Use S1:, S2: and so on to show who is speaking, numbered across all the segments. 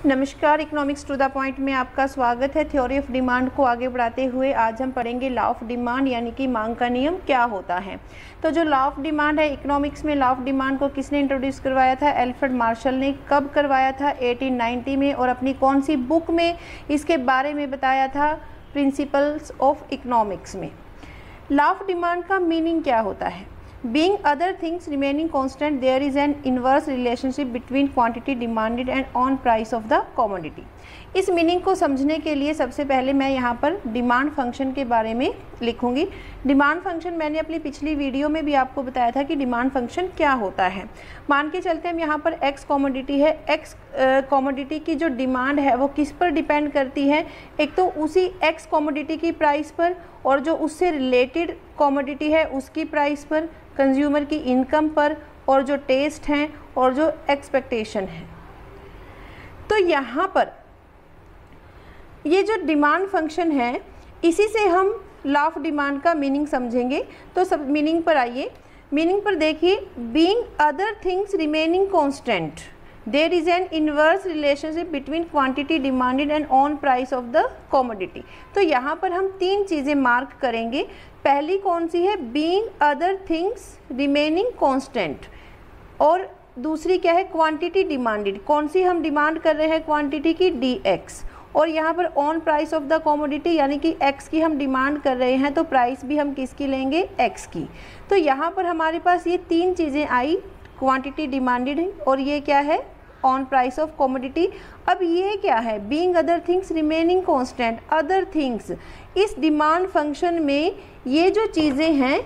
S1: नमस्कार, economics to the point में आपका स्वागत है। थ्योरी ऑफ डिमांड को आगे बढ़ाते हुए आज हम पढ़ेंगे लॉ ऑफ डिमांड यानी कि मांग का नियम क्या होता है। तो जो लॉ ऑफ डिमांड है, इकोनॉमिक्स में लॉ ऑफ डिमांड को किसने इंट्रोड्यूस करवाया था? अल्फ्रेड मार्शल ने। कब करवाया था? 1890 में। और अपनी कौन सी बुक में इसके बारे में बताया था? प्रिंसिपल्स ऑफ इकोनॉमिक्स में। लॉ ऑफ डिमांड का मीनिंग क्या होता है? Being other things remaining constant, there is an inverse relationship between quantity demanded and on price of the commodity. इस मीनिंग को समझने के लिए सबसे पहले मैं यहाँ पर डिमांड फंक्शन के बारे में लिखूंगी। डिमांड फंक्शन मैंने अपनी पिछली वीडियो में भी आपको बताया था कि डिमांड फंक्शन क्या होता है। मान के चलते हम यहाँ पर एक्स कमोडिटी है। एक्स कमोडिटी की जो डिमांड है वो किस पर डिपेंड करती है? एक तो उसी एक्स कमोडिटी की प्राइस पर, और जो उससे रिलेटेड कमोडिटी है उसकी प्राइस पर, कंज्यूमर की इनकम पर, और जो टेस्ट हैं और जो एक्सपेक्टेशन है। तो यहाँ पर ये जो डिमांड फंक्शन है, इसी से हम लॉ ऑफ डिमांड का मीनिंग समझेंगे। तो सब मीनिंग पर आइए। मीनिंग पर देखिए, being other things remaining constant, there is an inverse relationship between quantity demanded and on price of the commodity. तो यहाँ पर हम तीन चीज़ें मार्क करेंगे। पहली कौन सी है? Being other things remaining constant. और दूसरी क्या है? Quantity demanded. कौन सी हम डिमांड कर रहे हैं? क्वांटिटी की, dx। और यहाँ पर on price of the commodity यानी कि x की हम डिमांड कर रहे हैं, तो प्राइस भी हम किसकी लेंगे? x की। तो यहाँ पर हमारे पास ये तीन चीज़ें आई, क्वांटिटी डिमांडेड और ये क्या है? On price of commodity. अब ये क्या है? Being other things remaining constant. Other things, इस डिमांड फंक्शन में ये जो चीज़ें हैं,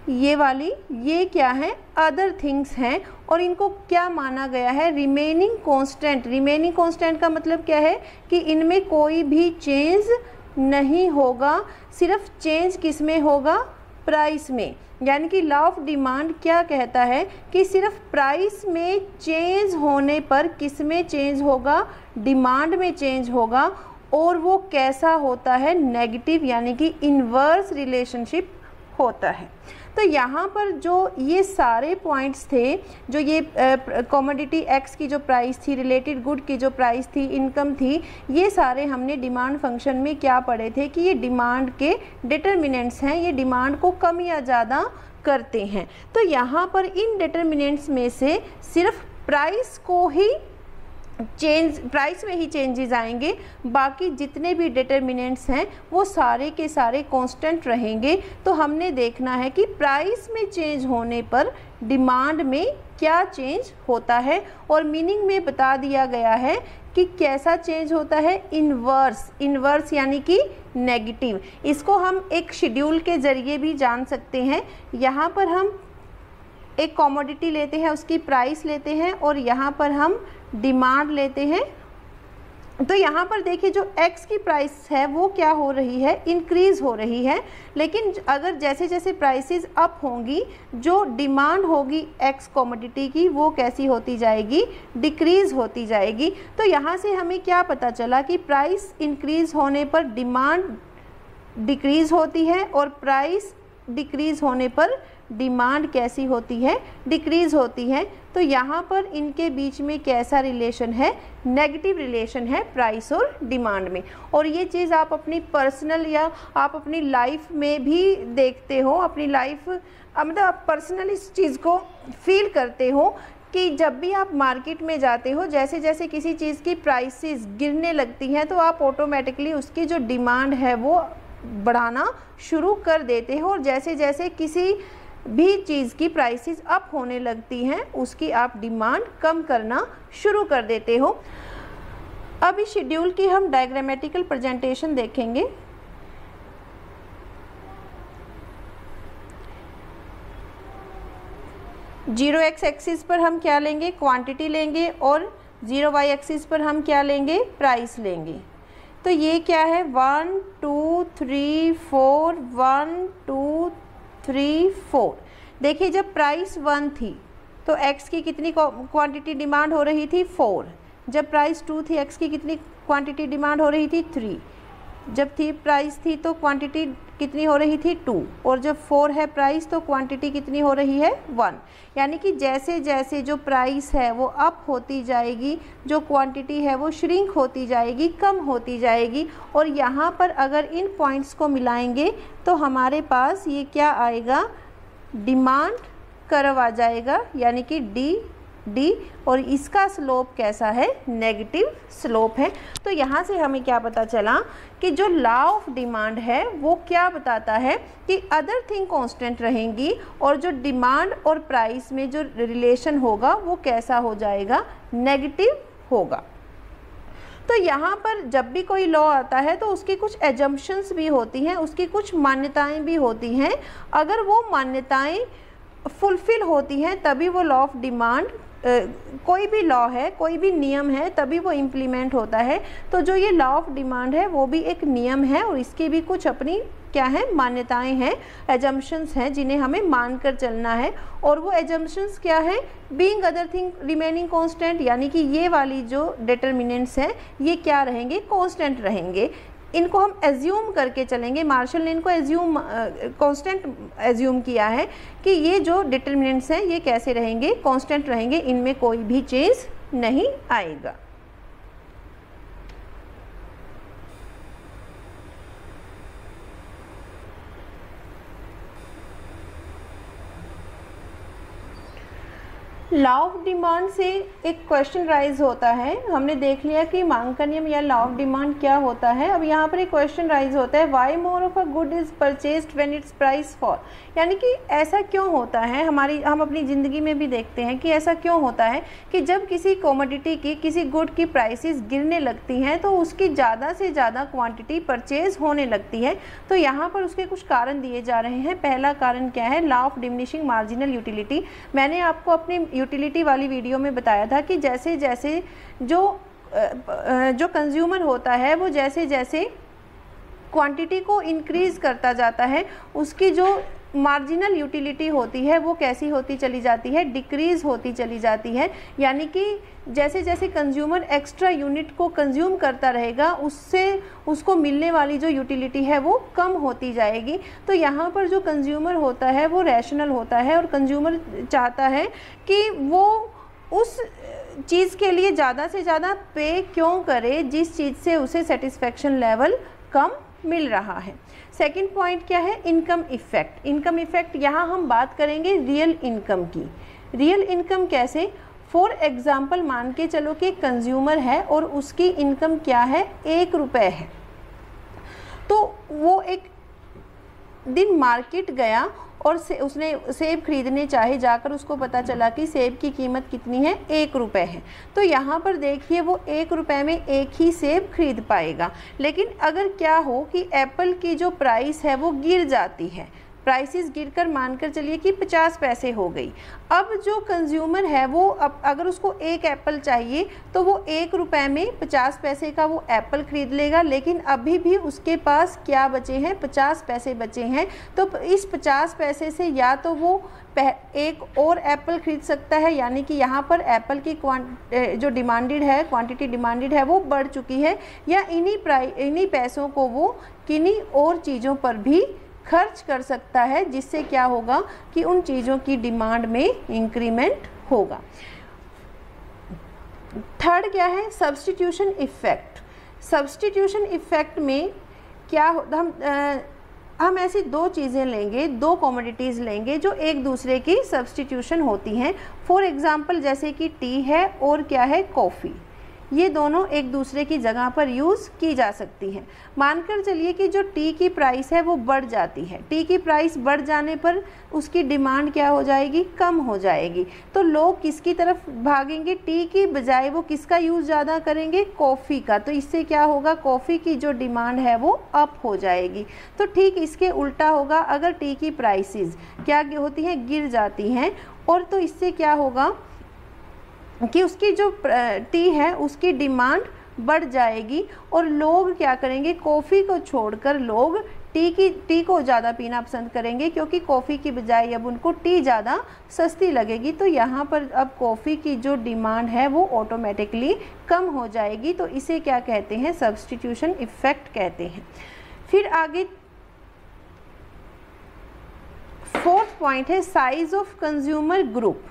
S1: ये वाली, ये क्या है? अदर थिंग्स हैं। और इनको क्या माना गया है? Remaining constant. रिमेनिंग कांस्टेंट का मतलब क्या है? कि इनमें कोई भी चेंज नहीं होगा। सिर्फ चेंज किस में होगा? प्राइस में। यानी कि लॉ ऑफ डिमांड क्या कहता है कि सिर्फ प्राइस में चेंज होने पर किस में चेंज होगा? डिमांड में चेंज होगा। और वो कैसा होता है? नेगेटिव, यानी कि इन्वर्स रिलेशनशिप होता है। तो यहाँ पर जो ये सारे पॉइंट्स थे, जो ये कमोडिटी एक्स की जो प्राइस थी, रिलेटेड गुड की जो प्राइस थी, इनकम थी, ये सारे हमने डिमांड फंक्शन में क्या पढ़े थे कि ये डिमांड के डिटर्मिनेंट्स हैं। ये डिमांड को कम या ज़्यादा करते हैं। तो यहाँ पर इन डिटर्मिनेंट्स में से सिर्फ प्राइस को ही प्राइस में ही चेंजेस आएंगे। बाकी जितने भी डिटर्मिनेंट्स हैं वो सारे के सारे कांस्टेंट रहेंगे। तो हमने देखना है कि प्राइस में चेंज होने पर डिमांड में क्या चेंज होता है। और मीनिंग में बता दिया गया है कि कैसा चेंज होता है? इन्वर्स। इन्वर्स यानी कि नेगेटिव। इसको हम एक शेड्यूल के ज़रिए भी जान सकते हैं। यहाँ पर हम एक कमोडिटी लेते हैं, उसकी प्राइस लेते हैं, और यहाँ पर हम डिमांड लेते हैं। तो यहाँ पर देखिए, जो x की प्राइस है वो क्या हो रही है? इंक्रीज़ हो रही है। लेकिन अगर जैसे जैसे प्राइसेस अप होंगी, जो डिमांड होगी x कमोडिटी की वो कैसी होती जाएगी? डिक्रीज़ होती जाएगी। तो यहाँ से हमें क्या पता चला कि प्राइस इंक्रीज़ होने पर डिमांड डिक्रीज़ होती है, और प्राइस डिक्रीज़ होने पर डिमांड कैसी होती है? डिक्रीज़ होती है। तो यहाँ पर इनके बीच में कैसा रिलेशन है? नेगेटिव रिलेशन है प्राइस और डिमांड में। और ये चीज़ आप अपनी पर्सनल या आप अपनी लाइफ में भी देखते हो। अपनी लाइफ मतलब आप पर्सनल इस चीज़ को फील करते हो कि जब भी आप मार्केट में जाते हो, जैसे जैसे किसी चीज़ की प्राइसेस गिरने लगती हैं तो आप ऑटोमेटिकली उसकी जो डिमांड है वो बढ़ाना शुरू कर देते हो। और जैसे जैसे किसी भी चीज़ की प्राइसेस अप होने लगती हैं, उसकी आप डिमांड कम करना शुरू कर देते हो। अब इस शेड्यूल की हम डायग्रामेटिकल प्रेजेंटेशन देखेंगे। जीरो एक्स एक्सिस पर हम क्या लेंगे? क्वांटिटी लेंगे। और 0 वाई एक्सिस पर हम क्या लेंगे? प्राइस लेंगे। तो ये क्या है? 1 2 3 4 1 2 3 4। देखिए, जब प्राइस 1 थी तो x की कितनी क्वांटिटी डिमांड हो रही थी? 4। जब प्राइस 2 थी x की कितनी क्वांटिटी डिमांड हो रही थी? 3। जब प्राइस थी तो क्वांटिटी कितनी हो रही थी 2, और जब 4 है प्राइस तो क्वांटिटी कितनी हो रही है 1। यानी कि जैसे जैसे जो प्राइस है वो अप होती जाएगी, जो क्वांटिटी है वो श्रिंक होती जाएगी, कम होती जाएगी। और यहाँ पर अगर इन पॉइंट्स को मिलाएंगे तो हमारे पास ये क्या आएगा, डिमांड कर्व आ जाएगा, यानी कि डी, और इसका स्लोप कैसा है, नेगेटिव स्लोप है। तो यहाँ से हमें क्या पता चला कि जो लॉ ऑफ डिमांड है वो क्या बताता है कि अदर थिंग कांस्टेंट रहेंगी और जो डिमांड और प्राइस में जो रिलेशन होगा वो कैसा हो जाएगा, नेगेटिव होगा। तो यहाँ पर जब भी कोई लॉ आता है तो उसकी कुछ एजम्पशंस भी होती हैं, उसकी कुछ मान्यताएं भी होती हैं। अगर वो मान्यताएं फुलफिल होती हैं तभी वो लॉ ऑफ डिमांड, कोई भी लॉ है, कोई भी नियम है, तभी वो इम्प्लीमेंट होता है। तो जो ये लॉ ऑफ डिमांड है वो भी एक नियम है और इसकी भी कुछ अपनी क्या है, मान्यताएं हैं, एजम्पशंस हैं जिन्हें हमें मानकर चलना है। और वो एजम्पशंस क्या है, being other thing remaining constant, यानी कि ये वाली जो डिटर्मिनेंट्स हैं ये क्या रहेंगे, कांस्टेंट रहेंगे। इनको हम एज्यूम करके चलेंगे। मार्शल ने इनको एज्यूम कांस्टेंट एज्यूम किया है कि ये जो डिटर्मिनेंट्स हैं ये कैसे रहेंगे, कांस्टेंट रहेंगे, इनमें कोई भी चेंज नहीं आएगा। लॉ ऑफ डिमांड से एक क्वेश्चन राइज होता है। हमने देख लिया कि मांग का नियम या लॉ ऑफ डिमांड क्या होता है। अब यहाँ पर एक क्वेश्चन राइज होता है, why more of a good is purchased when its price fall. यानी कि ऐसा क्यों होता है, हम अपनी ज़िंदगी में भी देखते हैं कि ऐसा क्यों होता है कि जब किसी कमोडिटी की, किसी गुड की प्राइसेस गिरने लगती हैं तो उसकी ज़्यादा से ज़्यादा क्वांटिटी परचेज होने लगती है। तो यहाँ पर उसके कुछ कारण दिए जा रहे हैं। पहला कारण क्या है, law of diminishing marginal utility. मैंने आपको अपनी यूटिलिटी वाली वीडियो में बताया था कि जैसे जैसे जो कंज्यूमर होता है वो जैसे जैसे क्वांटिटी को इंक्रीज़ करता जाता है, उसकी जो मार्जिनल यूटिलिटी होती है वो कैसी होती चली जाती है, डिक्रीज़ होती चली जाती है। यानी कि जैसे जैसे कंज्यूमर एक्स्ट्रा यूनिट को कंज्यूम करता रहेगा उससे उसको मिलने वाली जो यूटिलिटी है वो कम होती जाएगी। तो यहाँ पर जो कंज्यूमर होता है वो रैशनल होता है और कंज्यूमर चाहता है कि वो उस चीज़ के लिए ज़्यादा से ज़्यादा पे क्यों करे जिस चीज़ से उसे सेटिस्फेक्शन लेवल कम मिल रहा है। सेकंड पॉइंट क्या है, इनकम इफ़ेक्ट। इनकम इफ़ेक्ट यहाँ हम बात करेंगे रियल इनकम की। रियल इनकम कैसे, फॉर एग्ज़ाम्पल मान के चलो कि कंज्यूमर है और उसकी इनकम क्या है, 1 रुपये है। तो वो एक दिन मार्केट गया और उसने सेब खरीदने चाहे, जाकर उसको पता चला कि सेब की कीमत कितनी है, 1 रुपये है। तो यहाँ पर देखिए वो 1 रुपये में एक ही सेब खरीद पाएगा। लेकिन अगर क्या हो कि एप्पल की जो प्राइस है वो गिर जाती है, प्राइसेस गिरकर मानकर चलिए कि 50 पैसे हो गई। अब जो कंज्यूमर है वो अब अगर उसको एक एप्पल चाहिए तो वो 1 रुपये में 50 पैसे का वो एप्पल खरीद लेगा, लेकिन अभी भी उसके पास क्या बचे हैं, 50 पैसे बचे हैं। तो इस 50 पैसे से या तो वो एक और एप्पल खरीद सकता है, यानी कि यहाँ पर एप्पल की जो डिमांडेड है, क्वांटिटी डिमांडेड है वो बढ़ चुकी है, या इन्हीं पैसों को वो किन्हीं और चीज़ों पर भी खर्च कर सकता है, जिससे क्या होगा कि उन चीज़ों की डिमांड में इंक्रीमेंट होगा। थर्ड क्या है, सब्स्टिट्यूशन इफ़ेक्ट। सब्स्टिट्यूशन इफ़ेक्ट में क्या हम ऐसी 2 चीज़ें लेंगे, 2 कमोडिटीज़ लेंगे जो एक दूसरे की सब्स्टिट्यूशन होती हैं। फॉर एग्ज़ाम्पल जैसे कि टी है और क्या है, कॉफ़ी। ये दोनों एक दूसरे की जगह पर यूज़ की जा सकती हैं। मानकर चलिए कि जो टी की प्राइस है वो बढ़ जाती है, टी की प्राइस बढ़ जाने पर उसकी डिमांड क्या हो जाएगी, कम हो जाएगी। तो लोग किसकी तरफ भागेंगे, टी की बजाय वो किसका यूज़ ज़्यादा करेंगे, कॉफ़ी का। तो इससे क्या होगा, कॉफ़ी की जो डिमांड है वो अप हो जाएगी। तो ठीक इसके उल्टा होगा, अगर टी की प्राइसेस क्या होती हैं, गिर जाती हैं, और तो इससे क्या होगा कि उसकी जो टी है उसकी डिमांड बढ़ जाएगी और लोग क्या करेंगे, कॉफ़ी को छोड़कर लोग टी को ज़्यादा पीना पसंद करेंगे, क्योंकि कॉफ़ी की बजाय अब उनको टी ज़्यादा सस्ती लगेगी। तो यहाँ पर अब कॉफ़ी की जो डिमांड है वो ऑटोमेटिकली कम हो जाएगी। तो इसे क्या कहते हैं, सब्स्टिट्यूशन इफ़ेक्ट कहते हैं। फिर आगे फोर्थ पॉइंट है size of consumer group.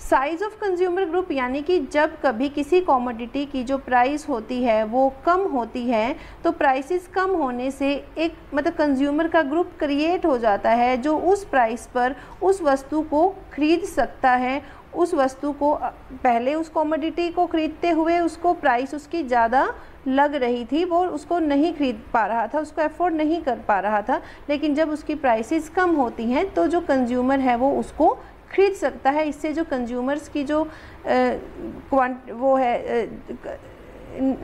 S1: Size of consumer group यानी कि जब कभी किसी कॉमोडिटी की जो प्राइस होती है वो कम होती है तो प्राइसेस कम होने से एक मतलब कंज्यूमर का ग्रुप क्रिएट हो जाता है जो उस प्राइस पर उस वस्तु को खरीद सकता है। उस वस्तु को पहले उस कॉमोडिटी को खरीदते हुए उसको प्राइस उसकी ज़्यादा लग रही थी, वो उसको नहीं खरीद पा रहा था, उसको अफोर्ड नहीं कर पा रहा था, लेकिन जब उसकी प्राइसेस कम होती हैं तो जो कंज्यूमर है वो उसको खरीद सकता है। इससे जो कंज्यूमर्स की जो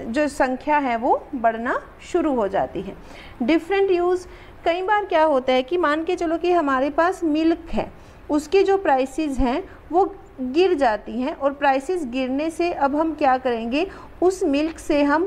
S1: जो संख्या है वो बढ़ना शुरू हो जाती है। डिफरेंट यूज़, कई बार क्या होता है कि मान के चलो कि हमारे पास मिल्क है, उसकी जो प्राइसेस हैं वो गिर जाती हैं और प्राइसेस गिरने से अब हम क्या करेंगे, उस मिल्क से हम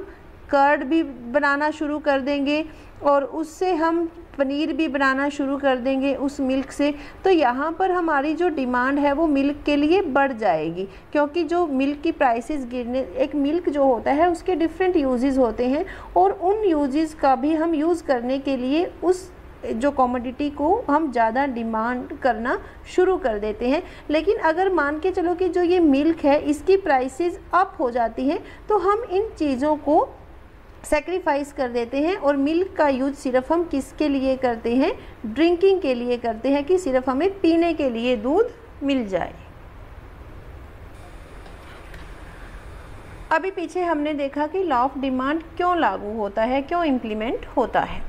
S1: कर्ड भी बनाना शुरू कर देंगे और उससे हम पनीर भी बनाना शुरू कर देंगे उस मिल्क से। तो यहाँ पर हमारी जो डिमांड है वो मिल्क के लिए बढ़ जाएगी, क्योंकि जो मिल्क की प्राइसेस गिरने, एक मिल्क जो होता है उसके डिफरेंट यूजेस होते हैं और उन यूजेस का भी हम यूज़ करने के लिए उस जो कॉमोडिटी को हम ज़्यादा डिमांड करना शुरू कर देते हैं। लेकिन अगर मान के चलो कि जो ये मिल्क है इसकी प्राइसेस अप हो जाती हैं तो हम इन चीज़ों को सेक्रीफाइस कर देते हैं और मिल्क का यूज सिर्फ हम किसके लिए करते हैं, ड्रिंकिंग के लिए करते हैं कि सिर्फ हमें पीने के लिए दूध मिल जाए। अभी पीछे हमने देखा कि लॉ ऑफ डिमांड क्यों लागू होता है, क्यों इम्प्लीमेंट होता है।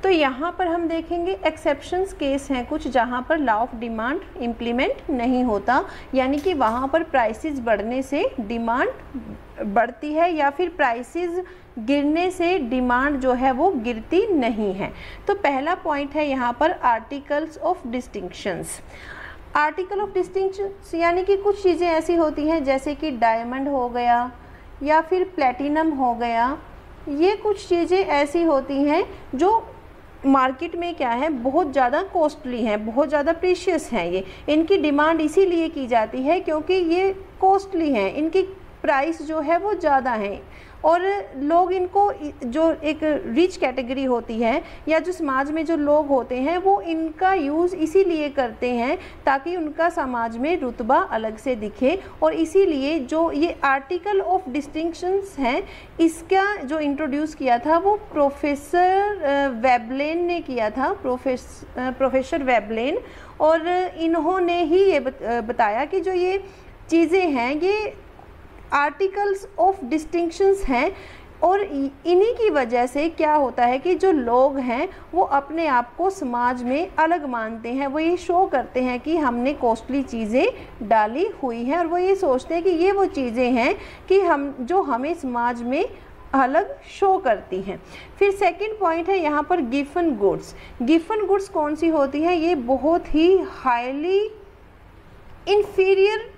S1: तो यहाँ पर हम देखेंगे एक्सेप्शंस केस हैं कुछ जहाँ पर लॉ ऑफ डिमांड इम्प्लीमेंट नहीं होता, यानी कि वहाँ पर प्राइसेस बढ़ने से डिमांड बढ़ती है या फिर प्राइसेस गिरने से डिमांड जो है वो गिरती नहीं है। तो पहला पॉइंट है यहाँ पर articles of distinctions. Article of distinctions यानी कि कुछ चीज़ें ऐसी होती हैं जैसे कि डायमंड हो गया या फिर प्लेटिनम हो गया, ये कुछ चीज़ें ऐसी होती हैं जो मार्केट में क्या है बहुत ज़्यादा कॉस्टली हैं, बहुत ज़्यादा प्रीशियस हैं। ये इनकी डिमांड इसीलिए की जाती है क्योंकि ये कॉस्टली हैं, इनकी प्राइस जो है वो ज़्यादा है और लोग इनको, जो एक रिच कैटेगरी होती है या जो समाज में जो लोग होते हैं वो इनका यूज़ इसीलिए करते हैं ताकि उनका समाज में रुतबा अलग से दिखे। और इसीलिए जो ये आर्टिकल ऑफ डिस्टिंक्शंस हैं इसका जो इंट्रोड्यूस किया था वो प्रोफेसर वेबलेन ने किया था, प्रोफेसर वेबलेन, और इन्होंने ही ये बताया कि जो ये चीज़ें हैं ये आर्टिकल्स ऑफ डिस्टिंक्शंस हैं और इन्हीं की वजह से क्या होता है कि जो लोग हैं वो अपने आप को समाज में अलग मानते हैं, वो ये शो करते हैं कि हमने कॉस्टली चीज़ें डाली हुई हैं और वो ये सोचते हैं कि ये वो चीज़ें हैं कि हम जो हमें समाज में अलग शो करती हैं। फिर सेकंड पॉइंट है यहाँ पर गिफन गुड्स। गिफन गुड्स कौन सी होती हैं, ये बहुत ही हाईली इन्फीरियर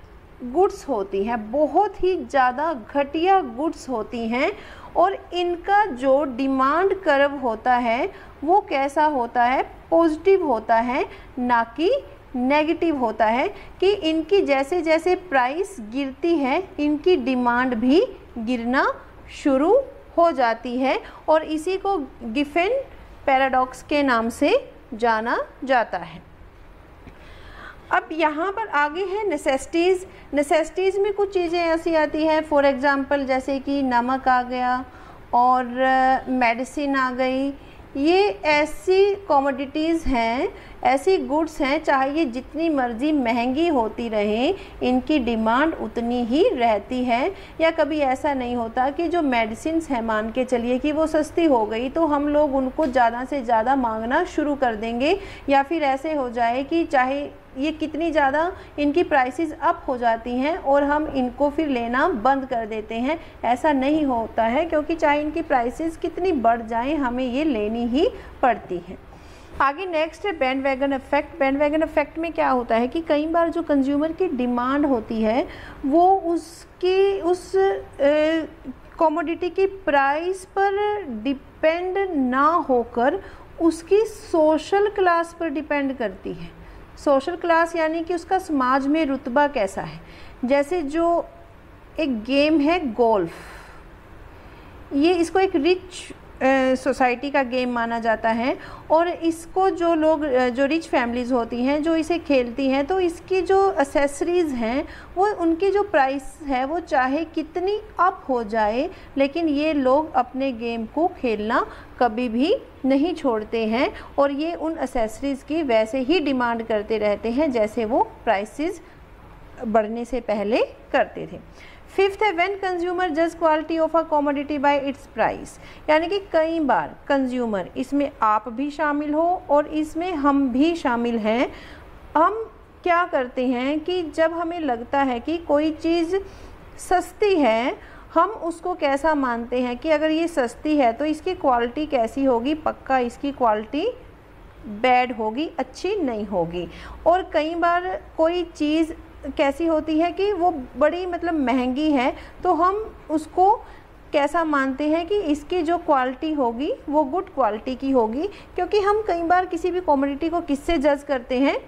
S1: गुड्स होती हैं, बहुत ही ज़्यादा घटिया गुड्स होती हैं और इनका जो डिमांड कर्व होता है वो कैसा होता है, पॉजिटिव होता है ना कि नेगेटिव होता है, कि इनकी जैसे जैसे प्राइस गिरती है इनकी डिमांड भी गिरना शुरू हो जाती है और इसी को गिफन पैराडॉक्स के नाम से जाना जाता है। अब यहाँ पर आगे है नेसेसिटीज़। नेसेसिटीज़ में कुछ चीज़ें ऐसी आती हैं, फॉर एग्ज़ाम्पल जैसे कि नमक आ गया और मेडिसिन आ गई। ये ऐसी कमोडिटीज़ हैं, ऐसी गुड्स हैं, चाहे ये जितनी मर्ज़ी महंगी होती रहें इनकी डिमांड उतनी ही रहती है। या कभी ऐसा नहीं होता कि जो मेडिसिन्स हैं मान के चलिए कि वो सस्ती हो गई तो हम लोग उनको ज़्यादा से ज़्यादा मांगना शुरू कर देंगे, या फिर ऐसे हो जाए कि चाहे ये कितनी ज़्यादा इनकी प्राइसेस अप हो जाती हैं और हम इनको फिर लेना बंद कर देते हैं। ऐसा नहीं होता है क्योंकि चाहे इनकी प्राइसेस कितनी बढ़ जाएं हमें ये लेनी ही पड़ती है। आगे नेक्स्ट है बैंडवैगन इफेक्ट। बैंडवैगन इफेक्ट में क्या होता है कि कई बार जो कंज्यूमर की डिमांड होती है वो उसकी उस कमोडिटी की प्राइस पर डिपेंड ना होकर उसकी सोशल क्लास पर डिपेंड करती है। सोशल क्लास यानी कि उसका समाज में रुतबा कैसा है। जैसे जो एक गेम है गोल्फ, ये इसको एक रिच सोसाइटी का गेम माना जाता है। और इसको जो लोग जो रिच फैमिलीज़ होती हैं जो इसे खेलती हैं, तो इसकी जो एसेसरीज़ हैं वो उनकी जो प्राइस है वो चाहे कितनी अप हो जाए, लेकिन ये लोग अपने गेम को खेलना कभी भी नहीं छोड़ते हैं और ये उन एसेसरीज़ की वैसे ही डिमांड करते रहते हैं जैसे वो प्राइसेस बढ़ने से पहले करते थे। फिफ्थ है व्हेन कंज्यूमर जज quality of a commodity bye it's price, यानी कि कई बार कंज्यूमर, इसमें आप भी शामिल हो और इसमें हम भी शामिल हैं, हम क्या करते हैं कि जब हमें लगता है कि कोई चीज़ सस्ती है, हम उसको कैसा मानते हैं कि अगर ये सस्ती है तो इसकी क्वालिटी कैसी होगी, पक्का इसकी क्वालिटी बैड होगी, अच्छी नहीं होगी। और कई बार कोई चीज़ कैसी होती है कि वो बड़ी मतलब महंगी है, तो हम उसको कैसा मानते हैं कि इसकी जो क्वालिटी होगी वो गुड क्वालिटी की होगी, क्योंकि हम कई बार किसी भी कमोडिटी को किससे जज करते हैं,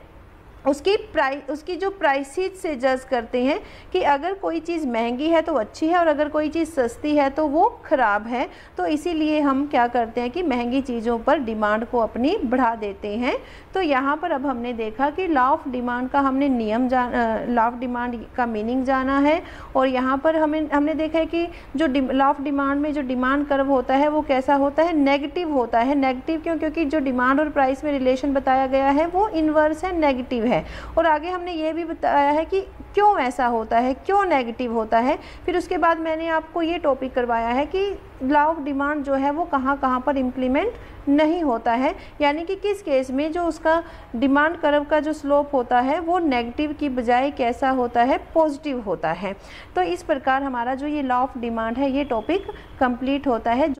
S1: उसकी जो प्राइसेज से जज करते हैं कि अगर कोई चीज़ महंगी है तो अच्छी है और अगर कोई चीज़ सस्ती है तो वो ख़राब है। तो इसीलिए हम क्या करते हैं कि महंगी चीज़ों पर डिमांड को अपनी बढ़ा देते हैं। तो यहाँ पर अब हमने देखा कि लॉ ऑफ डिमांड का हमने लॉ ऑफ डिमांड का मीनिंग जाना है। और यहाँ पर हमने देखा है कि जो लॉ ऑफ डिमांड में जो डिमांड कर्व होता है वो कैसा होता है, नेगेटिव होता है। नेगेटिव क्यों? क्योंकि जो डिमांड और प्राइस में रिलेशन बताया गया है वो इन्वर्स है, नेगेटिव है। और आगे हमने ये भी बताया है कि क्यों ऐसा होता है, क्यों नेगेटिव होता है। फिर उसके बाद मैंने आपको ये टॉपिक करवाया है कि लॉ ऑफ डिमांड जो है वो कहाँ कहाँ पर इम्प्लीमेंट नहीं होता है, यानी कि किस केस में जो उसका डिमांड कर्व का जो स्लोप होता है वो नेगेटिव की बजाय कैसा होता है, पॉजिटिव होता है। तो इस प्रकार हमारा जो ये लॉ ऑफ डिमांड है ये टॉपिक कंप्लीट होता है।